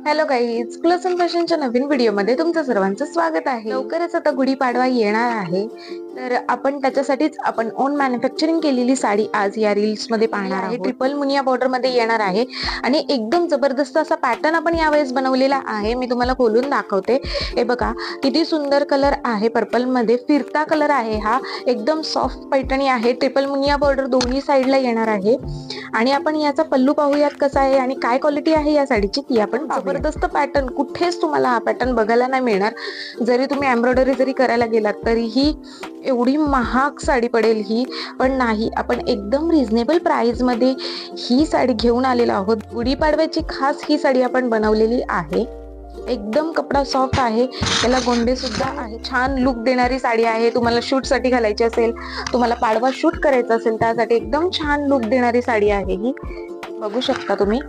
Hello guys, cloth and फॅशनच्या नवीन व्हिडिओमध्ये तुमचं सर्वांचं स्वागत आहे. लवकरच आता गुढीपाडवा येणार आहे, तर आपण त्याच्यासाठीच ओन मॅन्युफॅक्चरिंग केलेली साडी आज या रील्स मध्ये पाहणार आहोत. ट्रिपल मुनिया बॉर्डर मध्ये येणार आहे आणि एकदम जबरदस्त असा पॅटर्न आपण यावेळेस बनवलेला आहे. मी तुम्हाला खोलून दाखवते. हे बघा किती सुंदर कलर आहे, पर्पल मध्ये फिरता कलर आहे. हा एकदम सॉफ्ट पैठणी आहे. ट्रिपल मुनिया बॉर्डर दोन्ही साईडला येणार आहे आणि आपण याचा पल्लू पाहूयात कसा आहे आणि काय क्वालिटी आहे या साडीची ती आपण जबरदस्त पॅटर्न. कुठेच तुम्हाला हा पॅटर्न बघायला नाही मिळणार. जरी तुम्ही एम्ब्रॉयडरी जरी करायला गेलात तरीही एवढी महाग साडी पडेल ही, पण नाही, आपण एकदम रिझनेबल प्राइस मध्ये ही साडी घेऊन आलेलो आहोत. गुढीपाडव्याची खास ही साडी आपण बनवलेली आहे. एकदम कपडा सॉफ्ट आहे, त्याला गोंडे सुद्धा आहे. छान लुक देणारी साडी आहे. तुम्हाला शूट साठी घालायची असेल, तुम्हाला पाडवा शूट करायचा असेल त्यासाठी एकदम छान लुक देणारी साडी आहे ही. बघू शकता तुम्ही.